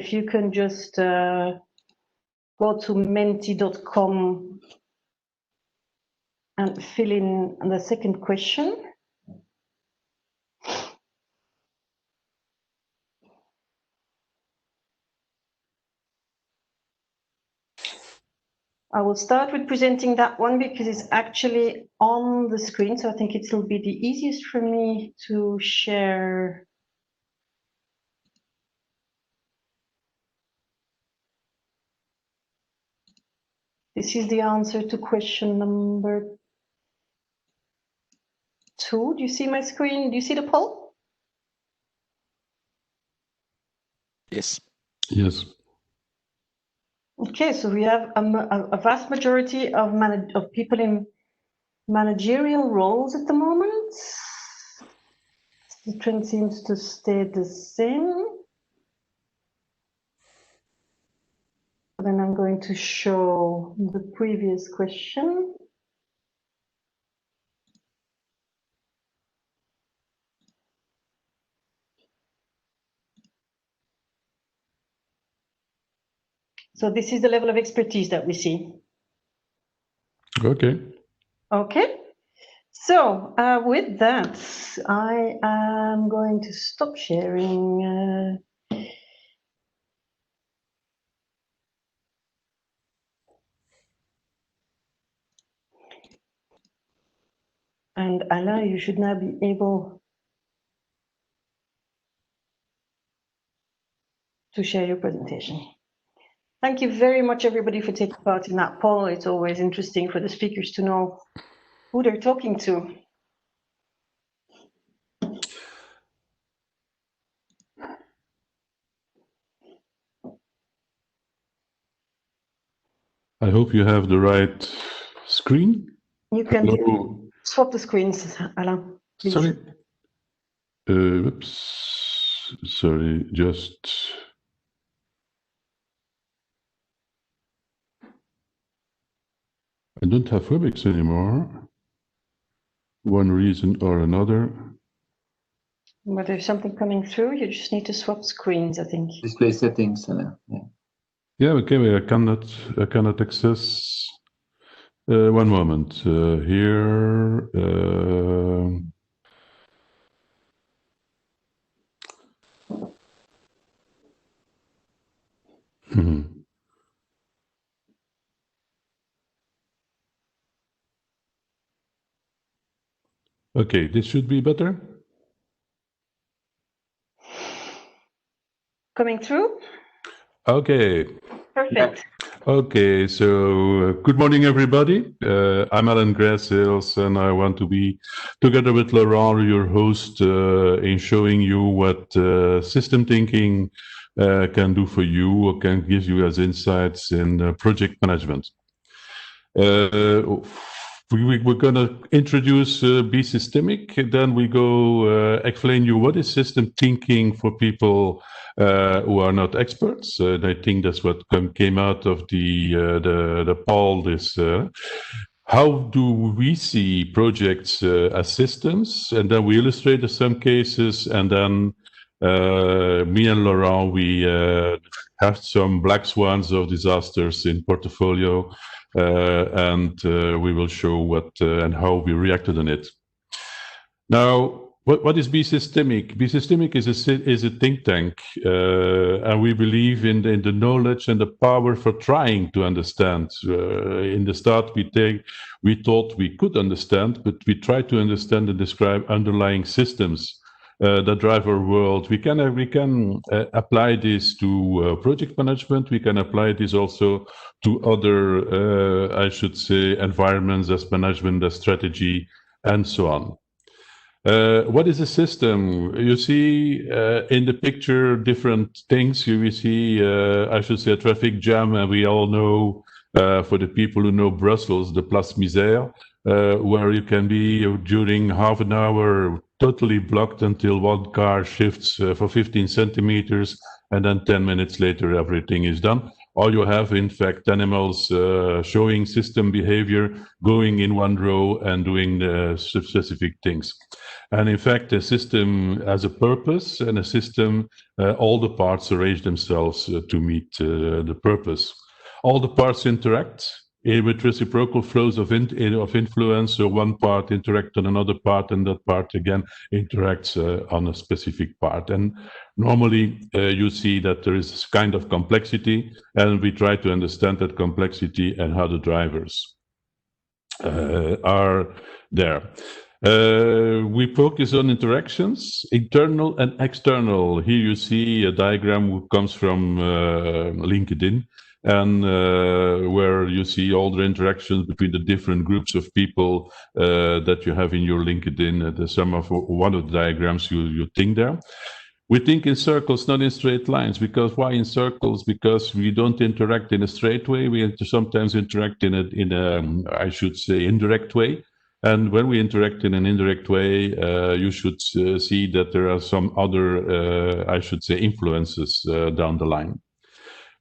if you can just go to menti.com and fill in the second question. I will start with presenting that one because it's actually on the screen, so I think it will be the easiest for me to share. This is the answer to question number 2. Do you see my screen? Do you see the poll? Yes. Yes. Okay, so we have a vast majority of people in managerial roles at the moment. The trend seems to stay the same. Then I'm going to show the previous question. So this is the level of expertise that we see. Okay. Okay. So with that, I am going to stop sharing. And Alain, you should now be able to share your presentation. Thank you very much, everybody, for taking part in that poll. It's always interesting for the speakers to know who they're talking to. I hope you have the right screen. You can swap the screens, Alain, please. Sorry. Oops. Sorry, just. I don't have WebEx anymore. One reason or another. But there's something coming through. You just need to swap screens, I think. Display settings. Yeah. Yeah, okay, I cannot access. One moment. Here. Okay, this should be better. Coming through? Okay. Perfect. Okay, so good morning, everybody. I'm Alain Grijseels, and I want to be, together with Laurent, your host, in showing you what system thinking can do for you or can give you as insights in project management. We're going to introduce Be Systemic, then we go explain you what is system thinking for people who are not experts. And I think that's what came out of the poll. This how do we see projects as systems, and then we illustrate some cases, and then me and Laurent, we have some black swans of disasters in portfolio. And we will show what and how we reacted on it. Now, what is Be Systemic? Be Systemic is a think tank, and we believe in the knowledge and the power for trying to understand. In the start, we thought we could understand, but we tried to understand and describe underlying systems that drive our world. We can apply this to project management. We can apply this also to other, I should say, environments as management, as strategy, and so on. What is a system? You see in the picture different things. You will see, I should say, a traffic jam, and we all know, for the people who know Brussels, the Place Misère, where you can be during half an hour totally blocked until one car shifts for 15 centimeters, and then 10 minutes later everything is done. or you have, in fact, animals showing system behavior, going in one row and doing specific things. And in fact, a system has a purpose, and a system, all the parts arrange themselves to meet the purpose. All the parts interact with reciprocal flows of influence. So one part interacts on another part, and that part again interacts on a specific part. And normally you see that there is this kind of complexity, and we try to understand that complexity and how the drivers are there. We focus on interactions, internal and external. Here you see a diagram which comes from LinkedIn, and where you see all the interactions between the different groups of people that you have in your LinkedIn. The sum of one of the diagrams you think there. We think in circles, not in straight lines. Because why in circles? Because we don't interact in a straight way. We sometimes interact in a I should say, indirect way. And when we interact in an indirect way, you should see that there are some other, I should say, influences down the line.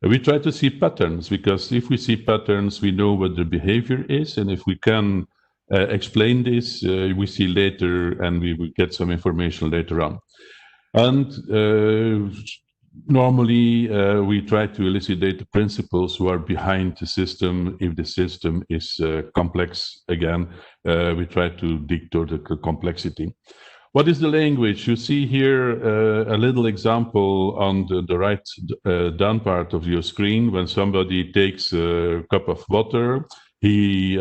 We try to see patterns, because if we see patterns, we know what the behavior is. And if we can explain this, we see later, and we will get some information later on. And normally, we try to elucidate the principles who are behind the system. If the system is complex, again, we try to dig toward the complexity. What is the language? You see here a little example on the right down part of your screen. When somebody takes a cup of water, he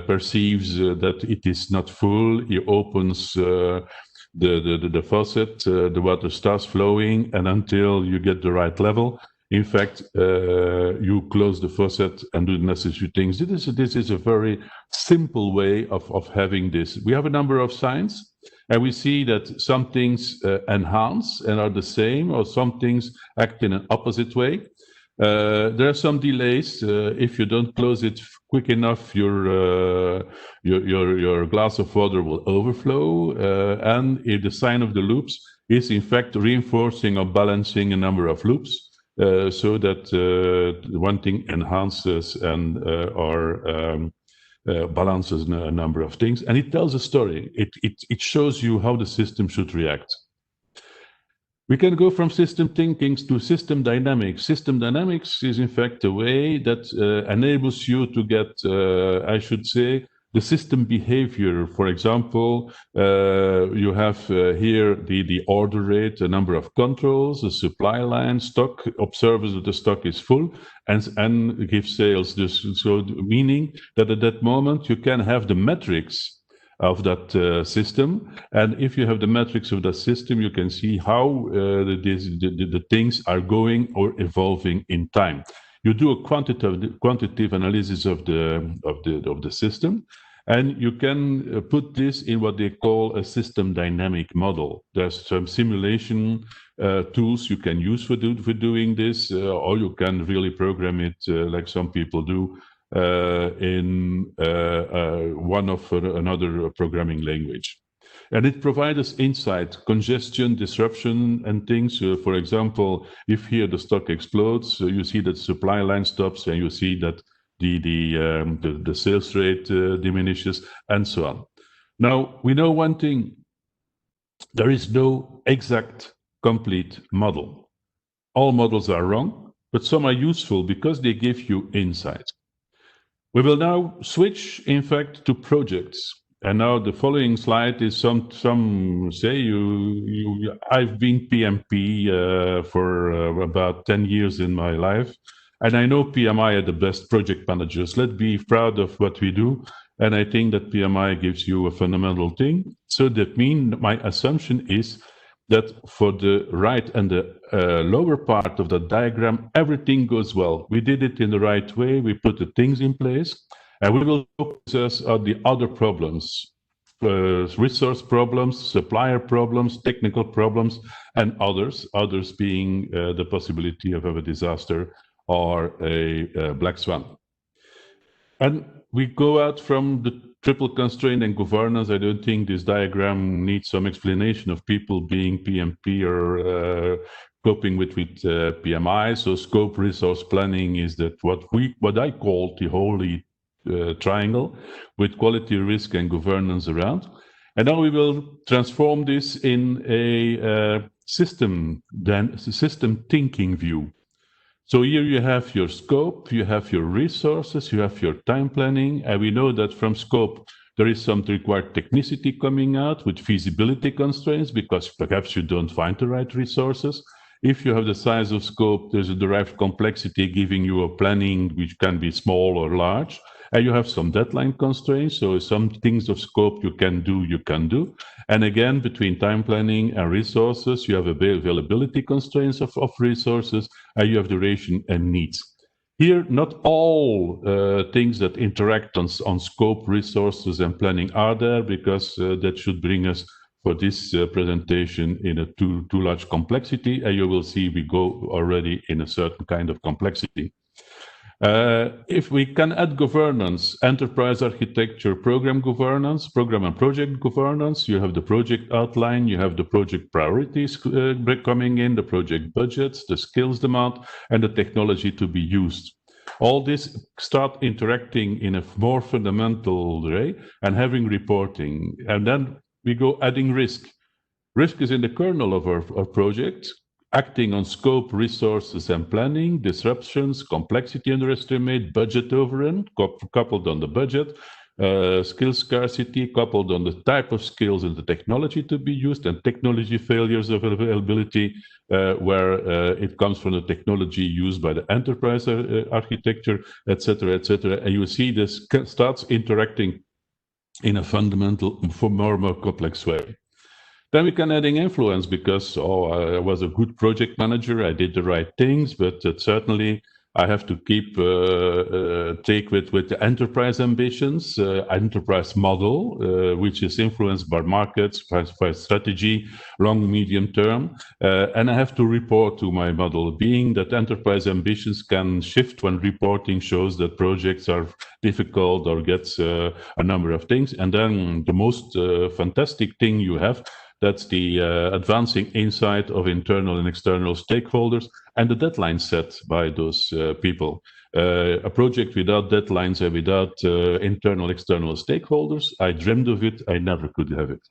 perceives that it is not full. He opens the faucet, the water starts flowing, and until you get the right level, in fact, you close the faucet and do the necessary things. This is a very simple way of having this. We have a number of signs, and we see that some things enhance and are the same, or some things act in an opposite way. There are some delays. If you don't close it quick enough, your glass of water will overflow. And if the sign of the loops is in fact reinforcing or balancing a number of loops, so that one thing enhances and or balances a number of things. And it tells a story. It shows you how the system should react. We can go from system thinking to system dynamics. System dynamics is in fact a way that enables you to get, I should say, the system behavior. For example, you have here the order rate, a number of controls, the supply line, stock, observes that the stock is full, and gives sales. So meaning that at that moment you can have the metrics of that system, and if you have the metrics of that system, you can see how the things are going or evolving in time. You do a quantitative analysis of the system, and you can put this in what they call a system dynamic model. There's some simulation tools you can use for doing this, or you can really program it like some people do in one of another programming language. And it provides us insight, congestion, disruption, and things. For example, if here the stock explodes, you see that supply line stops, and you see that the sales rate diminishes, and so on. Now, we know one thing. There is no exact, complete model. All models are wrong, but some are useful because they give you insight. We will now switch, in fact, to projects. And now the following slide is some say I've been PMP for about 10 years in my life, and I know PMI are the best project managers. Let's be proud of what we do, and I think that PMI gives you a fundamental thing. So that means my assumption is that for the right and the lower part of the diagram, everything goes well. We did it in the right way. We put the things in place, and we will focus on the other problems, resource problems, supplier problems, technical problems, and others being the possibility of a disaster or a black swan. And we go out from the triple constraint and governance. I don't think this diagram needs some explanation of people being PMP or coping with PMI. So scope, resource, planning is that what I call the holy triangle, with quality, risk, and governance around. And now we will transform this in a system thinking view. So here you have your scope, you have your resources, you have your time planning, and we know that from scope there is some required technicity coming out with feasibility constraints, because perhaps you don't find the right resources. If you have the size of scope, there's a derived complexity giving you a planning which can be small or large. And you have some deadline constraints, so some things of scope you can do. And again, between time planning and resources, you have availability constraints of resources, and you have duration and needs. Here, not all things that interact on scope, resources, and planning are there, because that should bring us for this presentation in a too large complexity, and you will see we go already in a certain kind of complexity. If we can add governance, enterprise architecture, program governance, program and project governance, you have the project outline, you have the project priorities coming in, the project budgets, the skills demand, and the technology to be used. All this start interacting in a more fundamental way and having reporting. And then we go adding risk. Risk is in the kernel of our project, acting on scope, resources, and planning, disruptions, complexity underestimate, budget overrun, coupled on the budget, skill scarcity, coupled on the type of skills and the technology to be used, and technology failures of availability, where it comes from the technology used by the enterprise architecture, etc., etc. And you see this starts interacting in a fundamental, more complex way. Then we can adding influence, because I was a good project manager, I did the right things, but certainly I have to keep take with the enterprise ambitions, enterprise model, which is influenced by markets, by strategy, long, medium term, and I have to report to my model, being that enterprise ambitions can shift when reporting shows that projects are difficult or gets a number of things. And then the most fantastic thing you have, that's the advancing insight of internal and external stakeholders and the deadline set by those people. A project without deadlines and without internal, external stakeholders, I dreamed of it, I never could have it.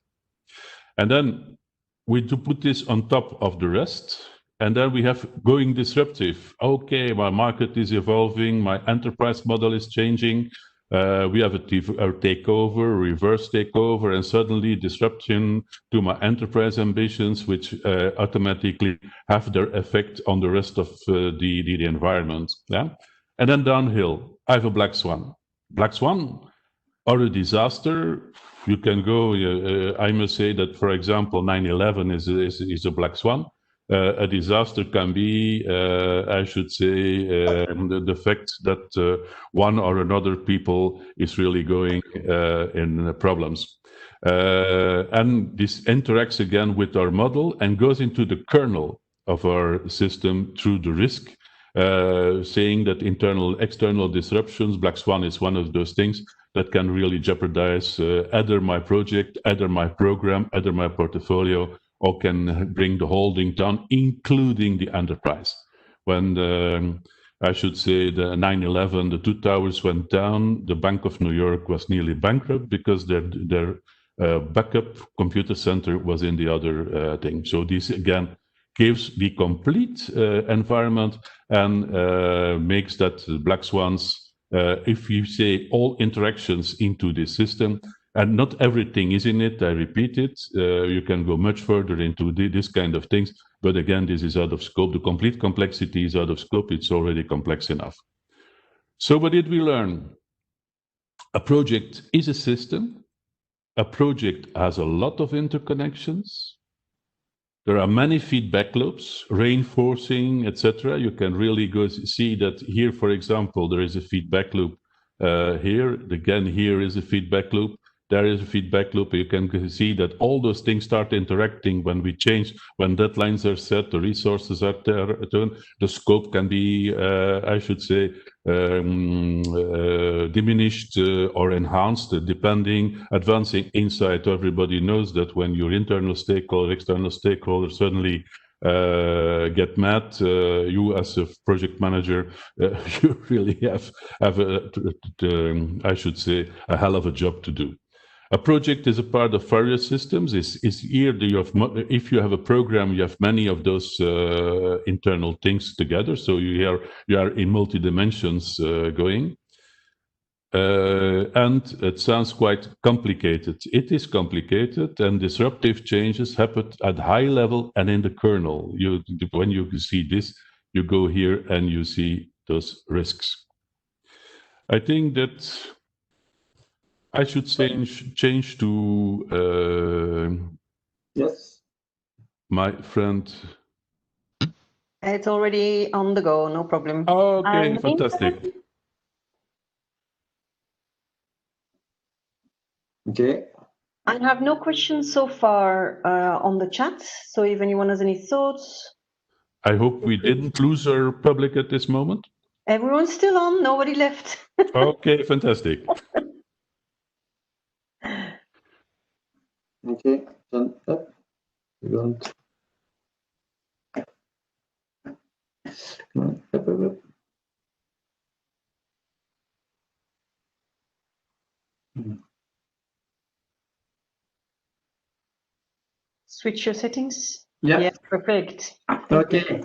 And then we do put this on top of the rest, and then we have going disruptive. Okay, my market is evolving, my enterprise model is changing, we have a takeover, reverse takeover, and suddenly disruption to my enterprise ambitions, which automatically have their effect on the rest of the environment. Yeah, and then downhill, I have a black swan. Black swan or a disaster. You can go. I must say that, for example, 9/11 is a black swan. A disaster can be, I should say, the fact that one or another people is really going in problems. And this interacts again with our model and goes into the kernel of our system through the risk, saying that internal, external disruptions, black swan is one of those things that can really jeopardize either my project, either my program, either my portfolio, or can bring the holding down, including the enterprise. When I should say the 9/11, the two towers went down, the Bank of New York was nearly bankrupt because their backup computer center was in the other thing. So this again gives the complete environment and makes that black swans, if you say all interactions into this system, and not everything is in it, I repeat it, you can go much further into this kind of things, but again, this is out of scope. The complete complexity is out of scope, it's already complex enough. So what did we learn? A project is a system. A project has a lot of interconnections. There are many feedback loops, reinforcing, etc. You can really go see that here, for example, there is a feedback loop here. Again, here is a feedback loop. There is a feedback loop. You can see that all those things start interacting when we change, when deadlines are set, the resources are there, the scope can be, I should say, diminished or enhanced, depending, advancing insight. Everybody knows that when your internal stakeholder, external stakeholder suddenly get mad. You as a project manager, you really have I should say, a hell of a job to do. A project is a part of various systems. Is here if you have a program, you have many of those internal things together. So you are in multi dimensions going. And it sounds quite complicated. It is complicated, and disruptive changes happen at high level and in the kernel. When you see this, you go here and you see those risks. I think that I should change to Yes. my friend. It's already on the go, no problem. Okay, fantastic. Okay. I have no questions so far on the chat. So if anyone has any thoughts. I hope we didn't lose our public at this moment. Everyone's still on, nobody left. Okay, fantastic. Okay, done up. We want. Come on, up. Switch your settings. Yeah. Yes, perfect. Okay.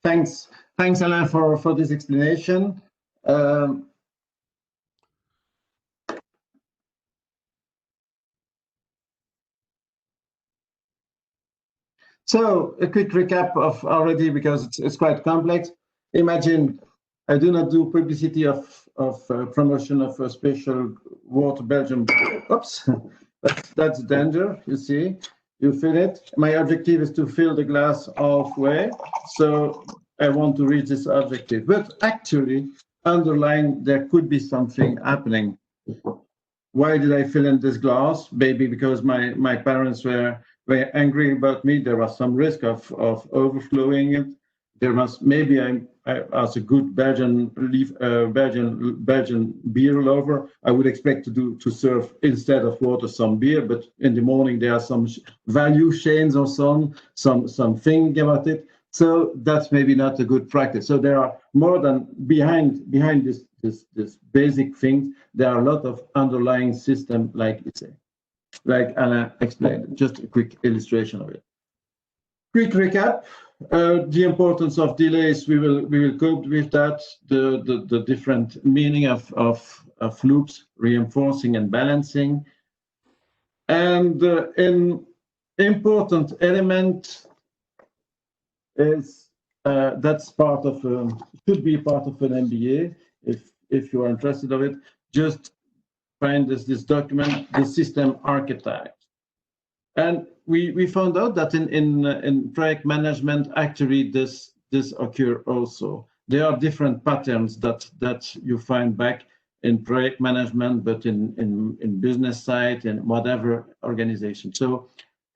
Thanks, Alain, for this explanation. So a quick recap of already, because it's quite complex. Imagine I do not do publicity of promotion of a special water Belgium. Oops, that's danger. You see, you fill it. My objective is to fill the glass halfway. So I want to reach this objective, but actually underlying there could be something happening. Why did I fill in this glass? Maybe because my parents were angry about me. There was some risk of overflowing it. There must, maybe I as a good Belgian beer lover, I would expect to serve instead of water some beer. But in the morning there are some value chains or some thing about it. So that's maybe not a good practice. So there are more than behind this basic thing. There are a lot of underlying system, like Alain explained. Just a quick illustration of it. Quick recap. The importance of delays. We will cope with that. The different meaning of loops, reinforcing and balancing, and an important element is that's part of should be part of an MBA. If you are interested of it, just find this document, the system archetype. And we found out that in project management, actually this occur also. There are different patterns that you find back in project management, but in business side and whatever organization. So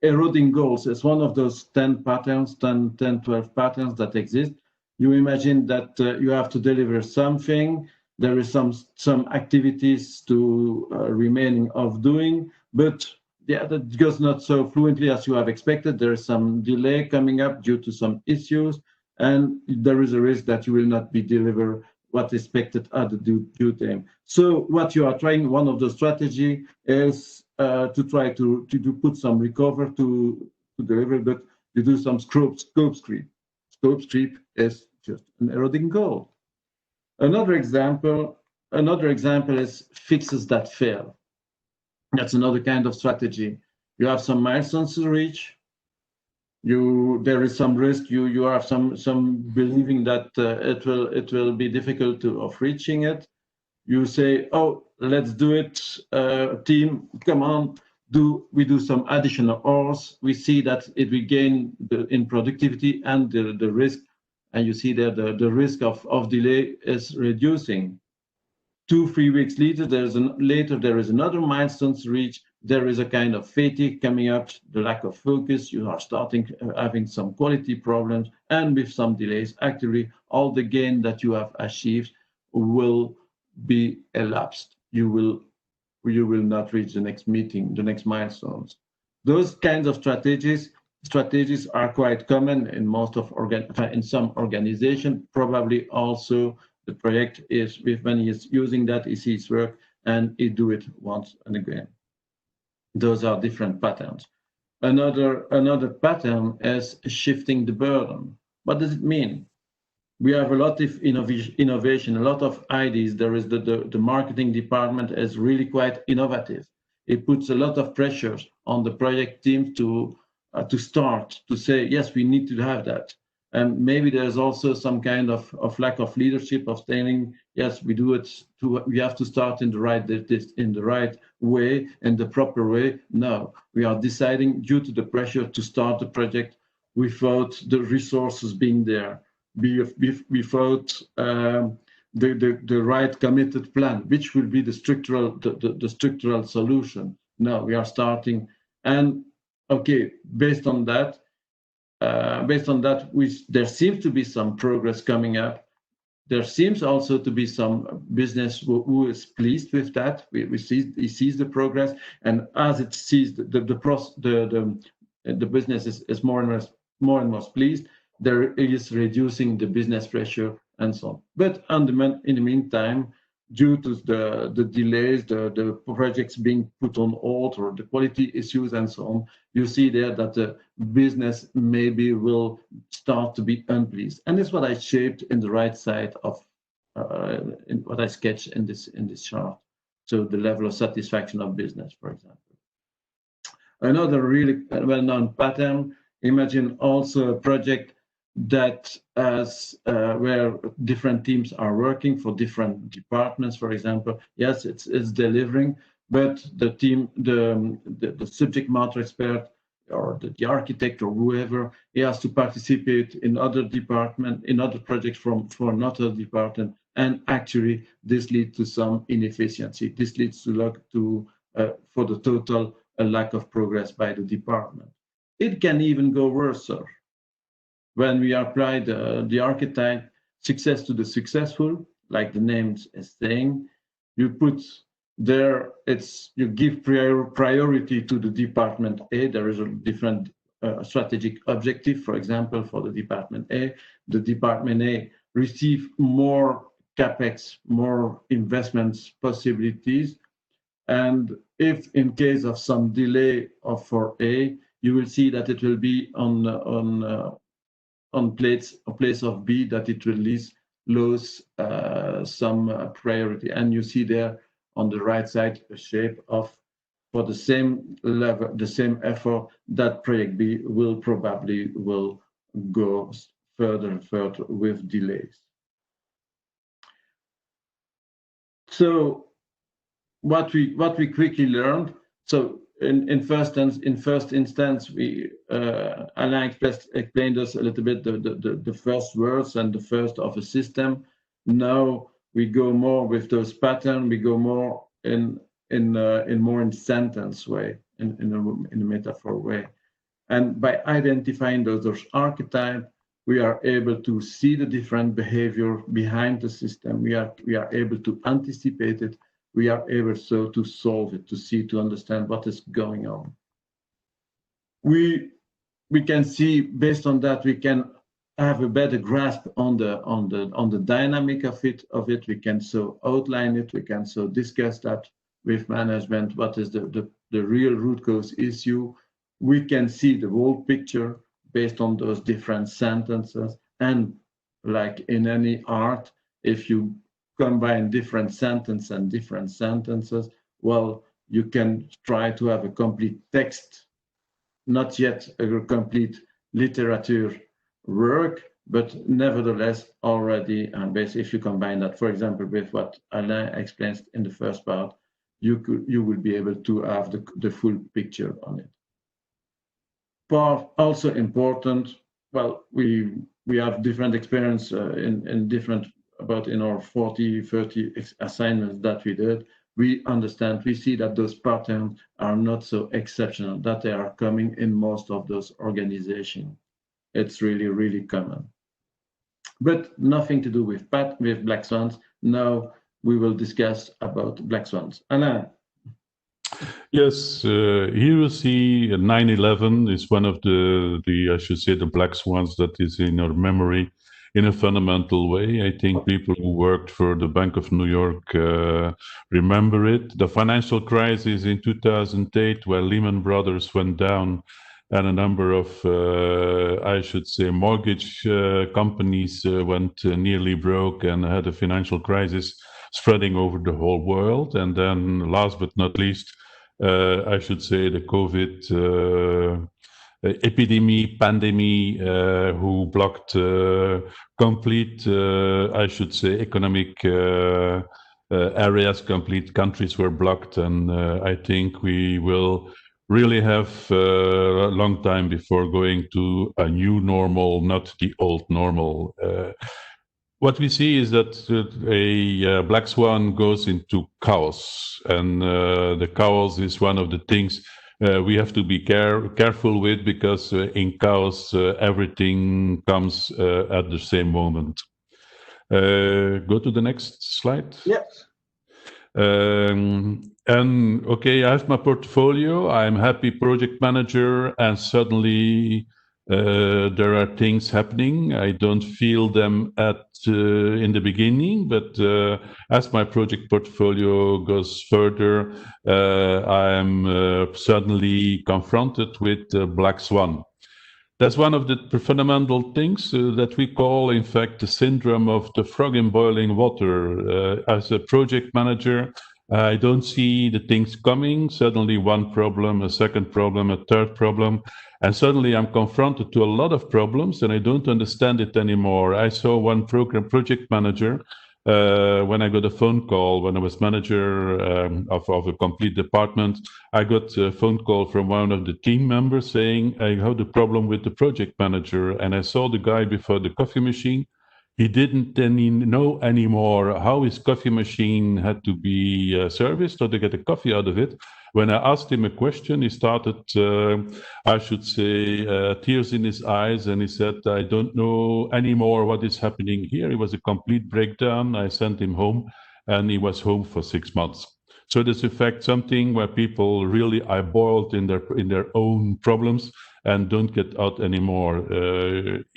eroding goals is one of those 10 patterns, 10, 12 patterns that exist. You imagine that you have to deliver something. There is some activities to remaining of doing, but yeah, that goes not so fluently as you have expected. There is some delay coming up due to some issues, and there is a risk that you will not be deliver what expected at the due time. So what you are trying, one of the strategy is to try to put some recover to deliver, but you do some scope creep. Scope creep is just an eroding goal. Another example is fixes that fail. That's another kind of strategy. You have some milestones to reach. There is some risk. You have some believing that it will be difficult of reaching it. You say, oh, let's do it, team. Come on, we do some additional hours. We see that it will gain in productivity and the risk. And you see that the risk of delay is reducing. 2-3 weeks later, there is another milestone to reach. There is a kind of fatigue coming up, the lack of focus. You are starting having some quality problems, and with some delays, actually, all the gain that you have achieved will be elapsed. You will not reach the next meeting, the next milestones. Those kinds of strategies strategies are quite common in most of in some organization. Probably also the project is when he is using that, he sees work and he do it once and again. Those are different patterns. Another pattern is shifting the burden. What does it mean? We have a lot of innovation, a lot of ideas. There is the marketing department is really quite innovative. It puts a lot of pressures on the project team to start to say, yes, we need to have that. And maybe there's also some kind of lack of leadership of saying, yes, we do it. We have to start in the right way, in the proper way. No, we are deciding due to the pressure to start the project without the resources being there, without the right committed plan, which will be the structural solution. No, we are starting, and okay, based on that, there seems to be some progress coming up. There seems also to be some business who is pleased with that. He sees the progress, and as it sees the business is more and more pleased. There is reducing the business pressure and so on. But in the meantime, due to the delays, the projects being put on hold, or the quality issues and so on, you see there that the business maybe will start to be unpleased. And that's what I shaped in the right side of in what I sketched in this chart. So the level of satisfaction of business, for example. Another really well-known pattern. Imagine also a project that where different teams are working for different departments, for example. Yes, it's delivering, but the team, the subject matter expert or the architect or whoever, he has to participate in other department, in other projects for another department, and actually this leads to some inefficiency. This leads to for the total a lack of progress by the department. It can even go worse, sir. When we apply the archetype success to the successful, like the name is saying, you put there, you give priority to the department A. There is a different strategic objective, for example, for the department A. The department A receive more capex, more investments possibilities. And if in case of some delay for A, you will see that it will be on place of B, that it will lose some priority. And you see there on the right side a shape of, for the same level, the same effort, that project B will probably go further and further with delays. So what we quickly learned, so in first instance, Alain explained us a little bit the first words and the first of a system. Now we go more with those patterns. We go more in sentence way, in a metaphor way, and by identifying those archetypes, we are able to see the different behavior behind the system. We are able to anticipate it. We are able so to solve it, to understand what is going on. We can see, based on that, we can have a better grasp on the dynamic of it. We can so outline it. We can so discuss that with management. What is the real root cause issue? We can see the whole picture based on those different sentences. And like in any art, if you combine different sentences, well, you can try to have a complete text, not yet a complete literature work, but nevertheless already, and basically if you combine that, for example, with what Alain explains in the first part, you will be able to have the full picture on it. Part also important, well, we have different experience in different, about in our 30 assignments that we did, we see that those patterns are not so exceptional, that they are coming in most of those organizations. It's really, really common. But nothing to do with black swans. Now we will discuss about black swans. Alain. Yes, here you see 9/11 is one of the I should say the black swans that is in our memory in a fundamental way. I think people who worked for the Bank of New York remember it. The financial crisis in 2008, where Lehman Brothers went down, and a number of I should say mortgage companies went nearly broke and had a financial crisis spreading over the whole world. And then, last but not least, I should say the COVID pandemic, who blocked complete, I should say, economic areas, complete countries were blocked. And I think we will really have a long time before going to a new normal, not the old normal. What we see is that a black swan goes into chaos, and the chaos is one of the things we have to be careful with, because in chaos everything comes at the same moment. Go to the next slide. Yes. And okay, I have my portfolio. I'm happy project manager, and suddenly there are things happening. I don't feel them in the beginning, but as my project portfolio goes further, I'm suddenly confronted with black swan. That's one of the fundamental things that we call, in fact, the syndrome of the frog in boiling water. As a project manager, I don't see the things coming. Suddenly one problem, a second problem, a third problem, and suddenly I'm confronted to a lot of problems and I don't understand it anymore. I saw one project manager when I got a phone call when I was manager of a complete department. I got a phone call from one of the team members saying, I had a problem with the project manager, and I saw the guy before the coffee machine. He didn't know anymore how his coffee machine had to be serviced or to get a coffee out of it. When I asked him a question, he started, I should say, tears in his eyes, and he said, I don't know anymore what is happening here. It was a complete breakdown. I sent him home, and he was home for 6 months. So this in fact something where people really are boiled in their own problems and don't get out anymore.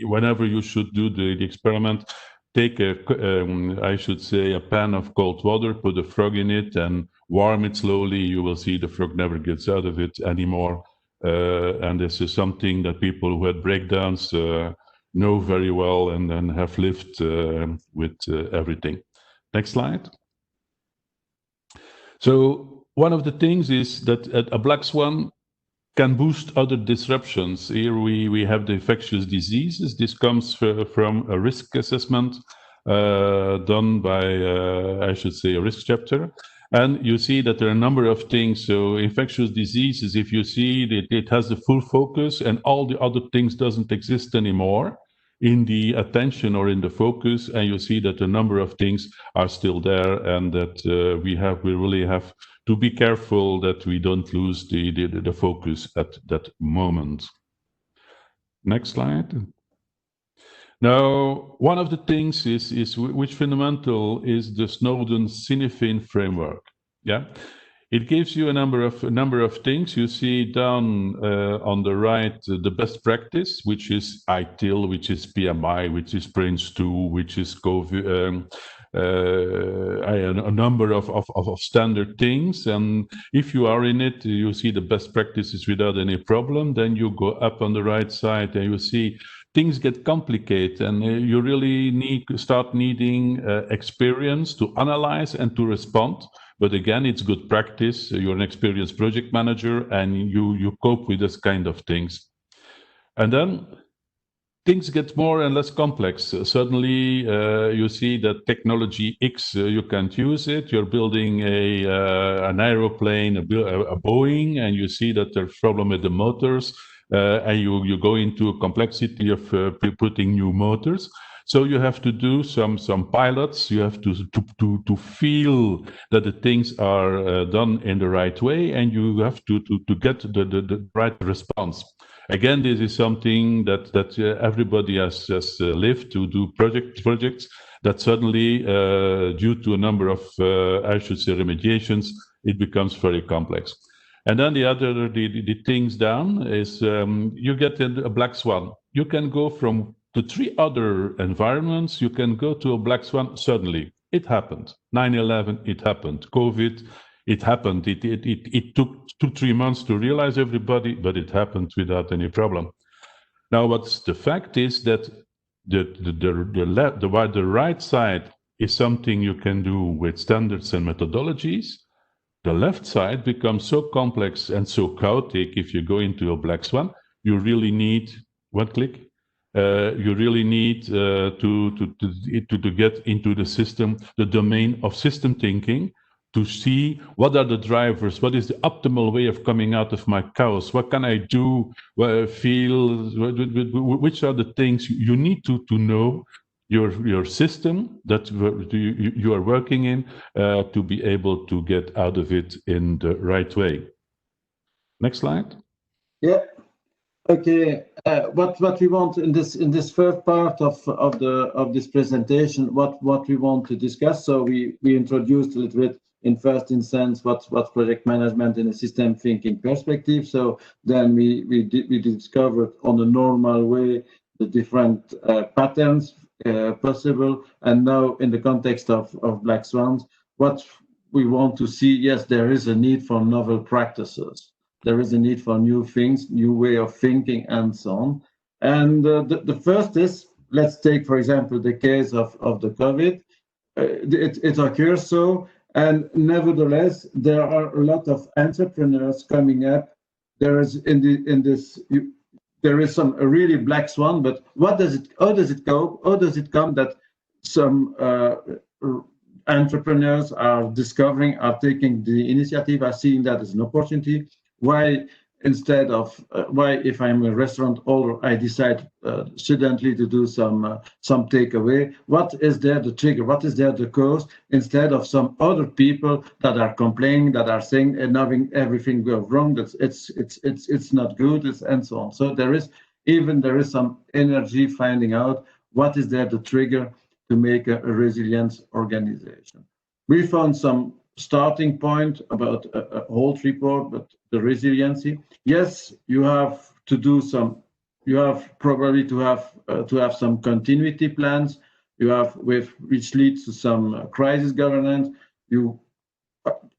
Whenever you should do the experiment, take I should say, a pan of cold water, put a frog in it, and warm it slowly. You will see the frog never gets out of it anymore. And this is something that people who had breakdowns know very well and then have lived with everything. Next slide. So one of the things is that a black swan can boost other disruptions. Here we have the infectious diseases. This comes from a risk assessment done by, I should say, a risk chapter. And you see that there are a number of things. So infectious diseases, if you see that it has the full focus and all the other things doesn't exist anymore in the attention or in the focus, and you see that a number of things are still there, and that we really have to be careful that we don't lose the focus at that moment. Next slide. Now, one of the things is which fundamental is the Snowden Cinefin framework. Yeah, it gives you a number of things. You see down on the right the best practice, which is ITIL, which is PMI, which is PRINCE2, which is a number of standard things. And if you are in it, you see the best practices without any problem. Then you go up on the right side and you see things get complicated, and you really start needing experience to analyze and to respond. But again, it's good practice. You're an experienced project manager and you cope with this kind of things. And then things get more and less complex. Suddenly, you see that technology X, you can't use it. You're building an aeroplane, a Boeing, and you see that there's a problem with the motors, and you go into a complexity of putting new motors. So you have to do some pilots. You have to feel that the things are done in the right way, and you have to get the right response. Again, this is something that everybody has lived to do projects that suddenly, due to a number of, I should say, remediations, it becomes very complex. And then the things down is you get a black swan. You can go from the 3 other environments, you can go to a black swan suddenly. It happened. 9/11, it happened. COVID, it happened. It took 2-3 months to realize everybody, but it happened without any problem. Now, what's the fact is that the right side is something you can do with standards and methodologies. The left side becomes so complex and so chaotic if you go into a black swan. You really need one click. You really need to get into the system, the domain of system thinking, to see what are the drivers, what is the optimal way of coming out of my chaos, what can I do, which are the things you need to know your system that you are working in to be able to get out of it in the right way. Next slide. Yeah. Okay. What we want in this first part of this presentation, what we want to discuss. So we introduced a little bit in first instance what's project management in a system thinking perspective. So then we discovered on a normal way the different patterns possible, and now in the context of black swans, what we want to see, yes, there is a need for novel practices, there is a need for new things, new way of thinking, and so on. And the first is, let's take for example the case of the COVID. It occurs so, and nevertheless there are a lot of entrepreneurs coming up. There is there is a really black swan, but how does it come that some entrepreneurs are discovering, are taking the initiative, are seeing that as an opportunity? Why, instead of why, if I'm a restaurant owner, I decide suddenly to do some takeaway? What is there the trigger? What is there the cause? Instead of some other people that are complaining, that are saying and having everything go wrong, that it's not good, and so on. So there is some energy finding out what is there the trigger to make a resilient organization. We found some starting point about a whole report, but the resiliency. Yes, you have to do some. You have probably to have some continuity plans. You have which leads to some crisis governance. You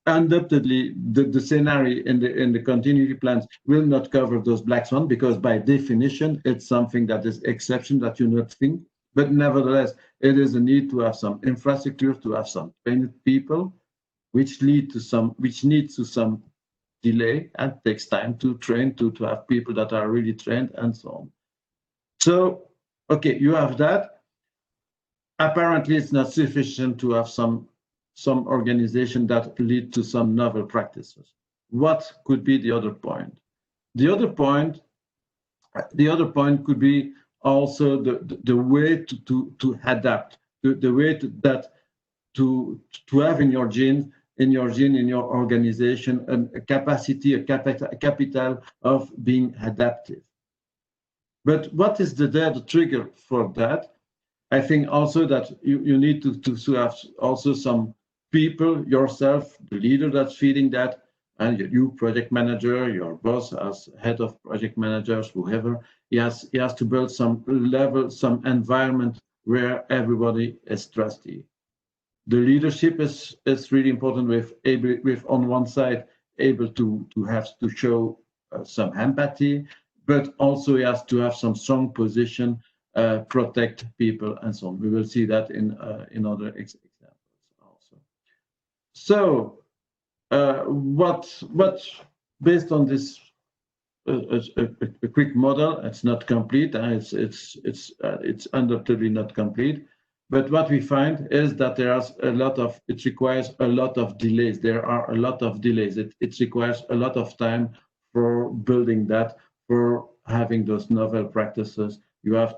undoubtedly the scenario in the continuity plans will not cover those black swans, because by definition it's something that is exception that you not think. But nevertheless, it is a need to have some infrastructure, to have some trained people, which needs to some delay and takes time to train, to have people that are really trained, and so on. So, okay, you have that. Apparently, it's not sufficient to have some organization that lead to some novel practices. What could be the other point? The other point could be also the way to adapt, the way to have in your gene, in your organization, a capacity, a capital of being adaptive. But what is the trigger for that? I think also that you need to have also some people, yourself, the leader that's feeding that, and you project manager, your boss as head of project managers, whoever, he has to build some level, some environment where everybody is trusty. The leadership is really important, with on one side able to show some empathy, but also he has to have some strong position, protect people, and so on. We will see that in other examples also. So what based on this a quick model, it's not complete, it's undoubtedly not complete. But what we find is that it requires a lot of delays. There are a lot of delays. It requires a lot of time for building that, for having those novel practices. You have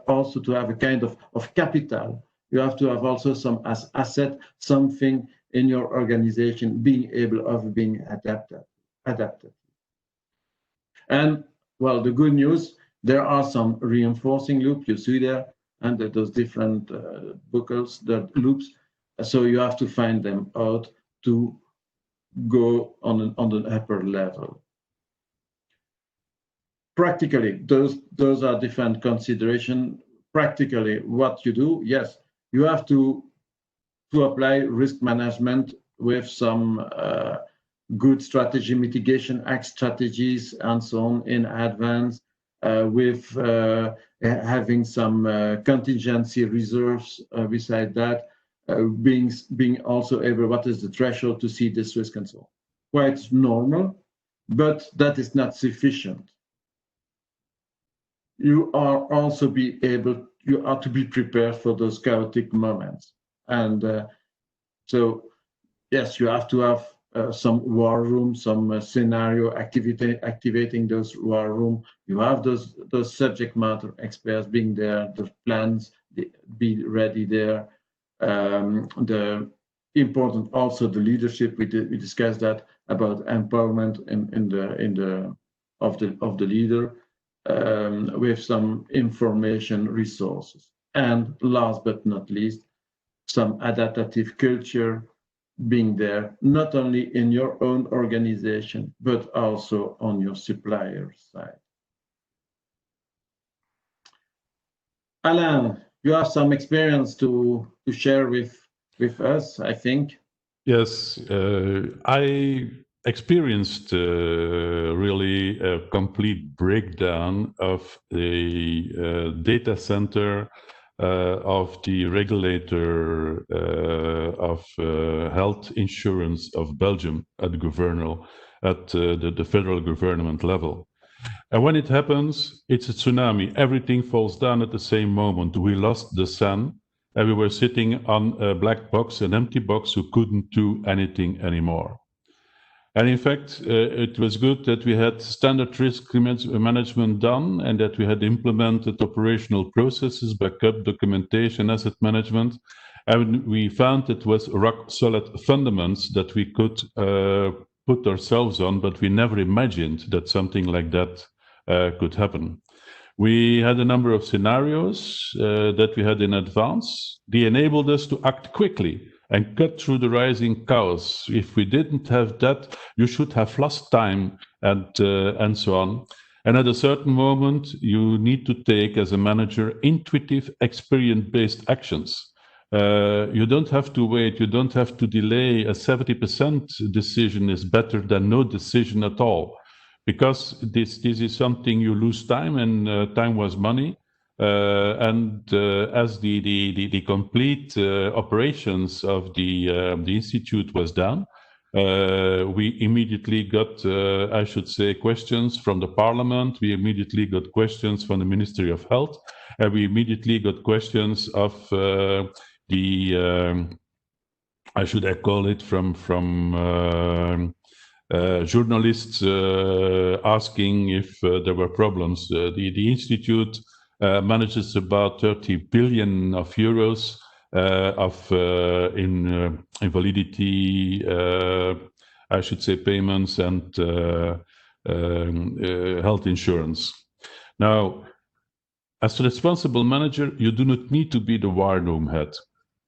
also to have a kind of capital. You have to have also some as asset, something in your organization being able of being adapted. And well, the good news, there are some reinforcing loops you see there, and those different buckles, the loops. So you have to find them out to go on an upper level. Practically, those are different considerations. Practically, what you do, yes, you have to apply risk management with some good strategy mitigation act strategies and so on in advance, with having some contingency reserves beside that, being also able, what is the threshold to see this risk and so on. Quite normal, but that is not sufficient. You are also you are to be prepared for those chaotic moments. And so, yes, you have to have some war room, some scenario activating those war room. You have those subject matter experts being there, the plans be ready there. The important also the leadership. We discussed that about empowerment of the leader, with some information resources, and last but not least, some adaptive culture being there, not only in your own organization, but also on your supplier side. Alain, you have some experience to share with us, I think. Yes, I experienced really a complete breakdown of the data center of the regulator of health insurance of Belgium at the federal government level. And when it happens, it's a tsunami. Everything falls down at the same moment. We lost the sun, and we were sitting on a black box, an empty box, who couldn't do anything anymore. And in fact, it was good that we had standard risk management done, and that we had implemented operational processes, backup, documentation, asset management. And we found it was rock solid fundamentals that we could put ourselves on, but we never imagined that something like that could happen. We had a number of scenarios that we had in advance. They enabled us to act quickly and cut through the rising chaos. If we didn't have that, you should have lost time and so on. And at a certain moment, you need to take, as a manager, intuitive, experience-based actions. You don't have to wait. You don't have to delay. A 70% decision is better than no decision at all, because this is something you lose time, and time was money. As the complete operations of the institute was done, we immediately got, I should say, questions from the Parliament. We immediately got questions from the Ministry of Health, and we immediately got questions of I should call it from journalists asking if there were problems. The institute manages about 30 billion of euros in invalidity, I should say, payments and health insurance. Now, as a responsible manager, you do not need to be the war room head.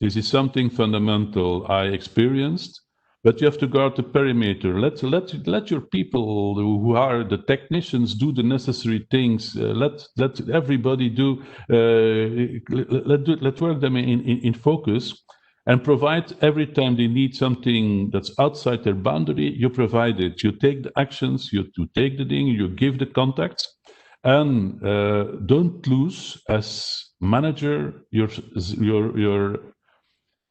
This is something fundamental I experienced, but you have to guard the perimeter. Let your people who are the technicians do the necessary things. Let everybody do. Let work them in focus, and provide every time they need something that's outside their boundary. You provide it. You take the actions. You take the thing. You give the contacts, and don't lose as manager your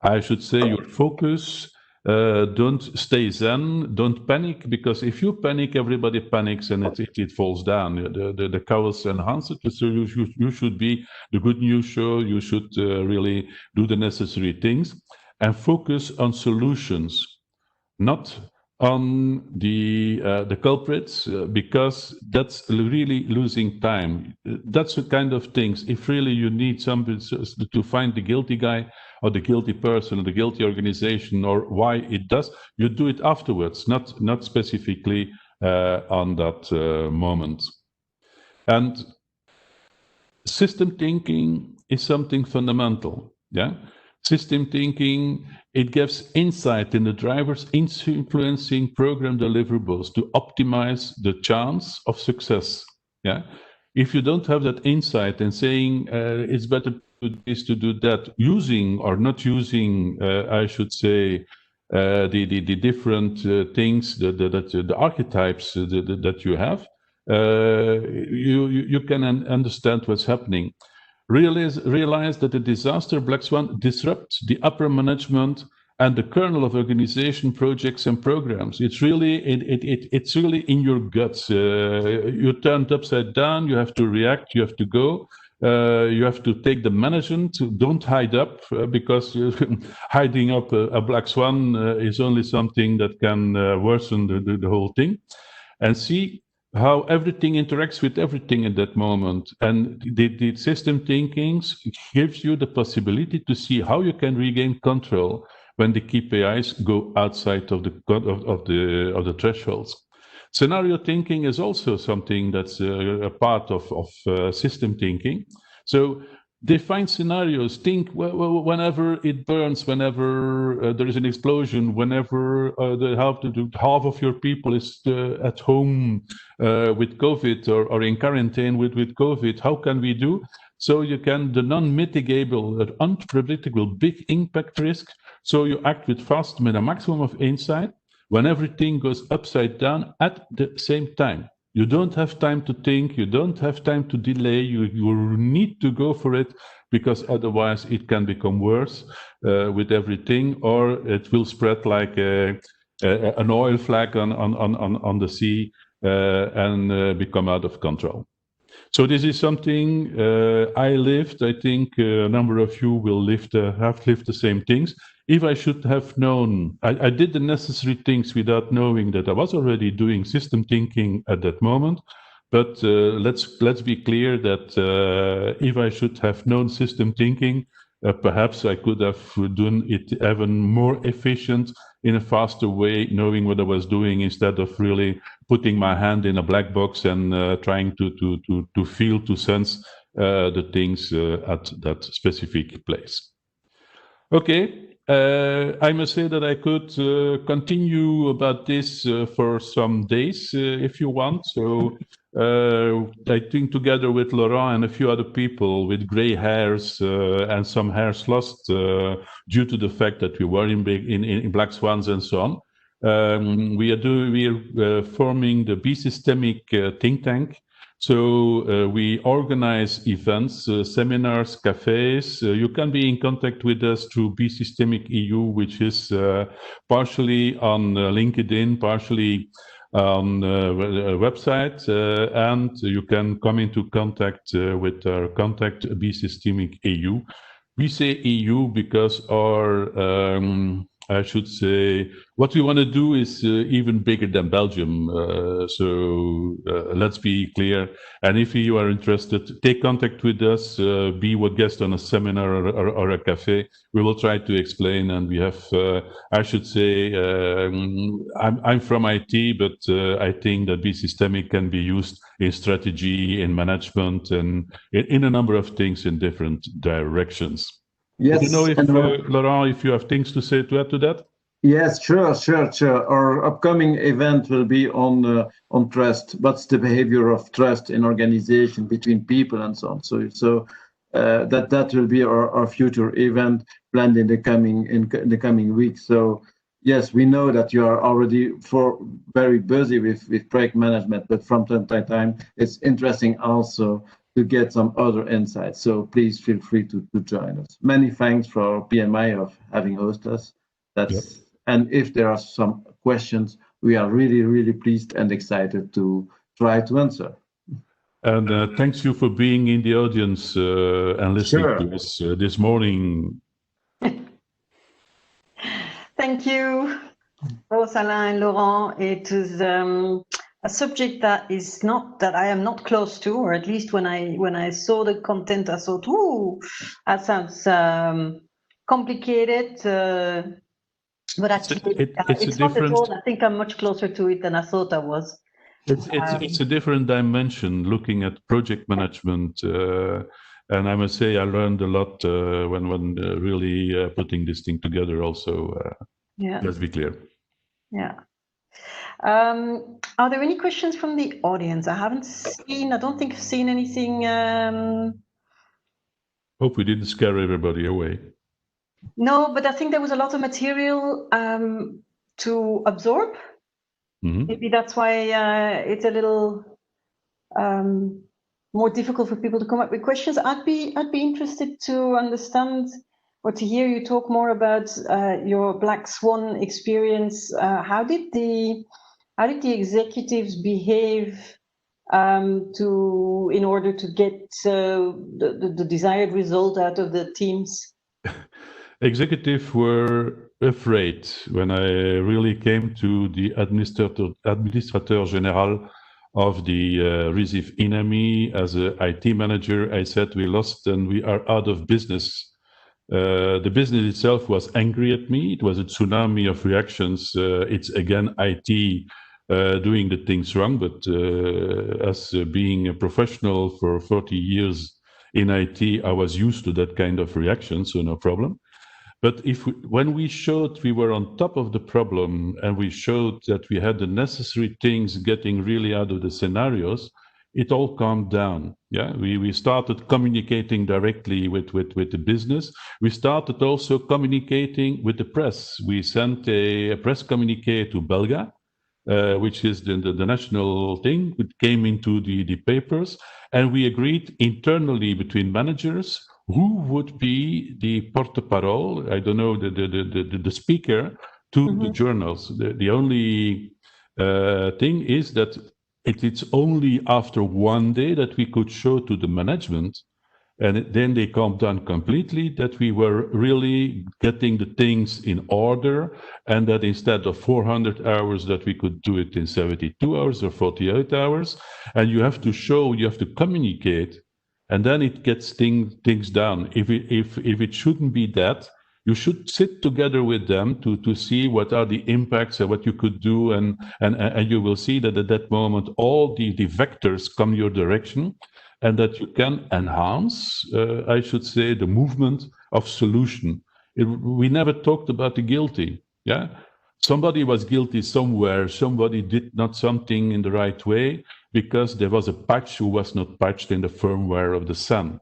I should say your focus. Don't stay zen, don't panic, because if you panic, everybody panics and it falls down. The chaos enhances it. So you should be the good news show. You should really do the necessary things and focus on solutions, not on the culprits, because that's really losing time. That's the kind of things. If really you need somebody to find the guilty guy, or the guilty person, or the guilty organization, or why it does, you do it afterwards, not specifically on that moment. And system thinking is something fundamental. Yeah, system thinking it gives insight in the drivers influencing program deliverables to optimize the chance of success. Yeah. If you don't have that insight and saying it's better to do this, to do that, using or not using, I should say, the different things, the archetypes that you have, you can understand what's happening. Realize that the disaster black swan disrupts the upper management and the kernel of organization, projects and programs. It's really it's really in your guts. You're turned upside down. You have to react. You have to go. You have to take the management. Don't hide up because hiding up a black swan is only something that can worsen the whole thing. And see how everything interacts with everything at that moment. And the system thinking gives you the possibility to see how you can regain control when the KPIs go outside of the thresholds. Scenario thinking is also something that's a part of system thinking. So define scenarios. Think whenever it burns, whenever there is an explosion, whenever half of your people is at home with COVID or in quarantine with COVID. How can we do? So you can the non-mitigable, unpredictable, big impact risk. So you act with fast, with a maximum of insight when everything goes upside down at the same time. You don't have time to think, you don't have time to delay, you need to go for it because otherwise it can become worse with everything, or it will spread like an oil flag on the sea and become out of control. So this is something I lived. I think a number of you will have lived the same things. If I should have known, I did the necessary things without knowing that I was already doing system thinking at that moment. But let's be clear that if I should have known system thinking, perhaps I could have done it even more efficient in a faster way, knowing what I was doing instead of really putting my hand in a black box and trying to feel, to sense the things at that specific place. Okay. I must say that I could continue about this for some days if you want. So I think together with Laurent and a few other people with gray hairs and some hairs lost due to the fact that we were in black swans and so on, we are forming the B Systemic think tank. So we organize events, seminars, cafes. You can be in contact with us through B Systemic EU, which is partially on LinkedIn, partially on a website, and you can come into contact with our contact B Systemic EU. We say EU because our I should say, what we want to do is even bigger than Belgium. So let's be clear. And if you are interested, take contact with us, be a guest on a seminar or a cafe. We will try to explain. And we have, I should say, I'm from IT, but I think that B Systemic can be used in strategy, in management, and in a number of things in different directions. Yes. I don't know if, Laurent, if you have things to say to add to that? Yes, sure. Our upcoming event will be on trust. What's the behavior of trust in organization between people and so on. So that will be our future event planned in the coming weeks. So yes, we know that you are already very busy with project management, but from time to time, it's interesting also to get some other insights. So please feel free to join us. Many thanks for PMI of having hosted us. And if there are some questions, we are really, really pleased and excited to try to answer. And thanks you for being in the audience and listening to us this morning. Thank you, both Alain and Laurent. It is a subject that I am not close to, or at least when I saw the content, I thought, "Ooh, that sounds complicated." But actually, it's not at all. I think I'm much closer to it than I thought I was. It's a different dimension, looking at project management And I must say, I learned a lot when really putting this thing together. Also, Yeah. let's be clear. Yeah. Are there any questions from the audience? I don't think I've seen anything. Hope we didn't scare everybody away. No, but I think there was a lot of material to absorb. Mm-hmm. Maybe that's why it's a little more difficult for people to come up with questions. I'd be interested to understand or to hear you talk more about your black swan experience. How did the executives behave in order to get the desired result out of the teams? Executives were afraid when I really came to the administrateur general of the Recife enemy as an IT manager. I said, we lost and we are out of business. The business itself was angry at me. It was a tsunami of reactions. It's again IT doing the things wrong, but as being a professional for 40 years in IT, I was used to that kind of reaction, so no problem. But when we showed we were on top of the problem and we showed that we had the necessary things getting really out of the scenarios, it all calmed down. Yeah, we started communicating directly with the business. We started also communicating with the press. We sent a press communique to Belga, which is the national thing. It came into the papers, and we agreed internally between managers who would be the porte-parole, I don't know, the speaker to the journals. The only thing is that it's only after one day that we could show to the management, and then they calmed down completely, that we were really getting the things in order, and that instead of 400 hours that we could do it in 72 hours or 48 hours. And you have to show, you have to communicate, and then it gets things done. If it shouldn't be that, you should sit together with them to see what are the impacts and what you could do, and you will see that at that moment all the vectors come your direction, and that you can enhance, I should say, the movement of solution. We never talked about the guilty. Yeah, somebody was guilty somewhere. Somebody did not something in the right way because there was a patch who was not patched in the firmware of the sun.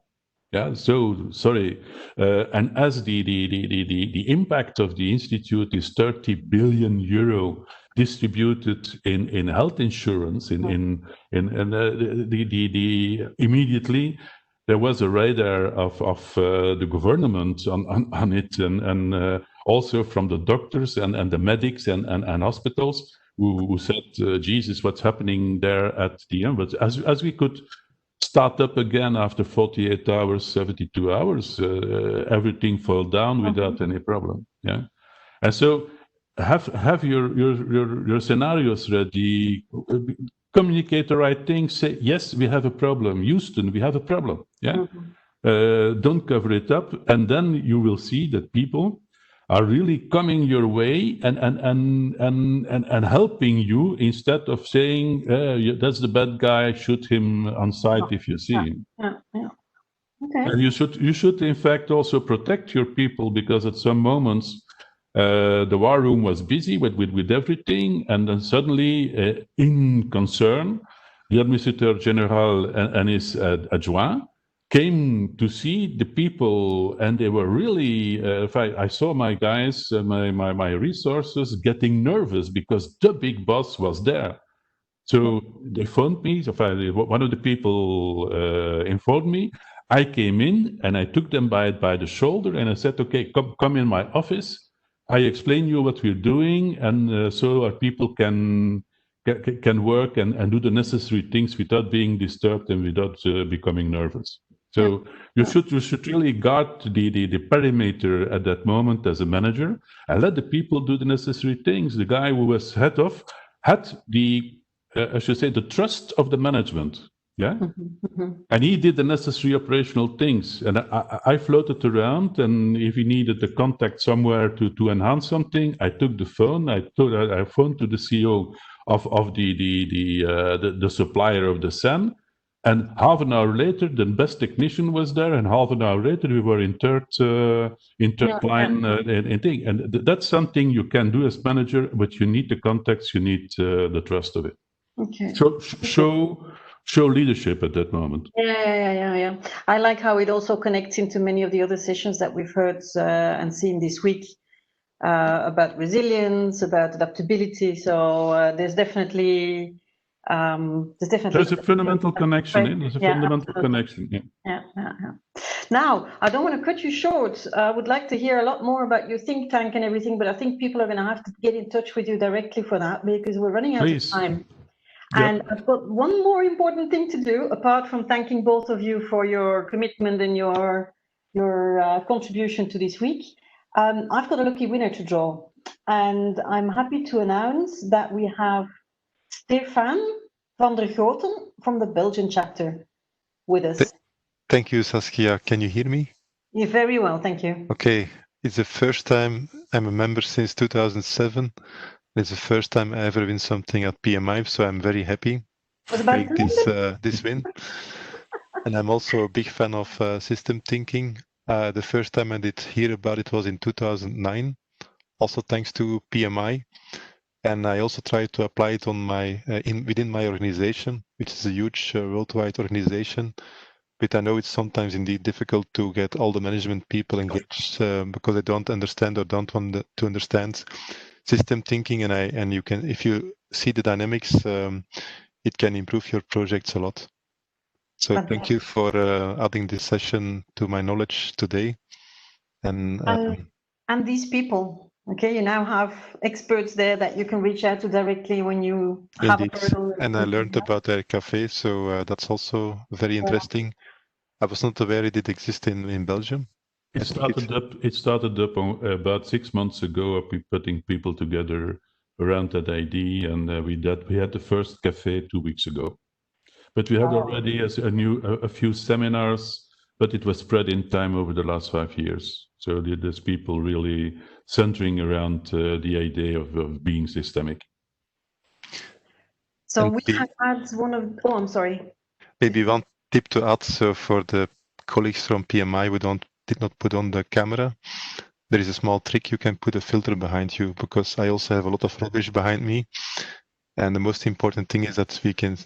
Yeah, so sorry. And as the impact of the institute is 30 billion euro distributed in health insurance, immediately there was a radar of the government on it, and also from the doctors and the medics and hospitals who said, Jesus, what's happening there at the end? But as we could start up again after 48 hours, 72 hours, everything fell down without any problem. Yeah, and so have your scenarios ready. Communicate the right thing. Say, yes, we have a problem. Houston, we have a problem. Yeah, don't cover it up, and then you will see that people are really coming your way and helping you, instead of saying, that's the bad guy, shoot him on sight if you see him. Yeah. Okay. And you should in fact also protect your people, because at some moments the war room was busy with everything, and then suddenly in concern, the administrateur general and his adjoint came to see the people, and they were really, I saw my guys, my resources getting nervous because the big boss was there. So they phoned me. One of the people informed me. I came in and I took them by the shoulder and I said, okay, come in my office. I explain you what we're doing, and so our people can work and do the necessary things without being disturbed and without becoming nervous. So you should really guard the perimeter at that moment as a manager, and let the people do the necessary things. The guy who was head of had the I should say the trust of the management. Yeah, and he did the necessary operational things, and I floated around, and if he needed the contact somewhere to enhance something, I took the phone. I phoned to the CEO of the supplier of the SAN. And half an hour later, the best technician was there, and half an hour later, we were in third line in thing. And that's something you can do as manager, but you need the context, you need the trust of it. Okay. So show leadership at that moment. Yeah. I like how it also connects into many of the other sessions that we've heard and seen this week about resilience, about adaptability. So there's definitely There's a fundamental connection. There's a fundamental connection. Yeah. Now, I don't want to cut you short. I would like to hear a lot more about your think tank and everything, but I think people are going to have to get in touch with you directly for that because we're running out of time. And I've got one more important thing to do, apart from thanking both of you for your commitment and your contribution to this week. I've got a lucky winner to draw, and I'm happy to announce that we have Stefan van der Goten from the Belgian chapter with us. Thank you, Saskia. Can you hear me? Yeah, very well, thank you. Okay, it's the first time I'm a member since 2007. It's the first time I ever win something at PMI, so I'm very happy to make this win. And I'm also a big fan of system thinking. The first time I did hear about it was in 2009, also thanks to PMI. And I also tried to apply it on within my organization, which is a huge worldwide organization. But I know it's sometimes indeed difficult to get all the management people engaged because they don't understand or don't want to understand system thinking. And you can, if you see the dynamics, it can improve your projects a lot. So thank you for adding this session to my knowledge today. And these people. Okay, you now have experts there that you can reach out to directly when you have a hurdle. And I learned about their cafe, so that's also very interesting. I was not aware it did exist in Belgium. It started up about 6 months ago, putting people together around that idea, and we had the first cafe 2 weeks ago. But we had already a few seminars, but it was spread in time over the last 5 years. So there's people really centering around the idea of being systemic. So we have had one of, I'm sorry. Maybe one tip to add, so for the colleagues from PMI who did not put on the camera, there is a small trick. You can put a filter behind you, because I also have a lot of rubbish behind me. And the most important thing is that we can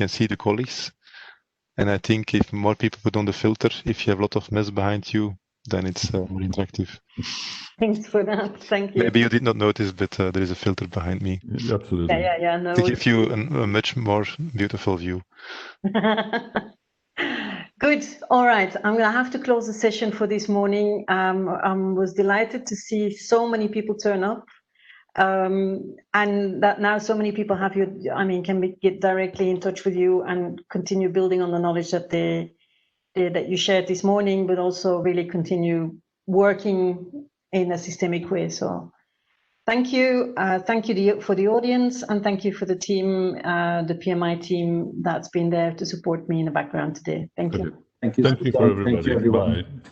see the colleagues. And I think if more people put on the filter, if you have a lot of mess behind you, then it's more interactive. Thanks for that. Thank you. Maybe you did not notice, but there is a filter behind me. Absolutely. Yeah. No, to give you a much more beautiful view. Good. All right. I'm going to have to close the session for this morning. I was delighted to see so many people turn up. And that now so many people have get directly in touch with you and continue building on the knowledge that that you shared this morning, but also really continue working in a systemic way. So thank you. Thank you for the audience, and thank you for the team, the PMI team that's been there to support me in the background today. Thank you. Thank you. Thank you for everybody. Thank you, everyone. Bye.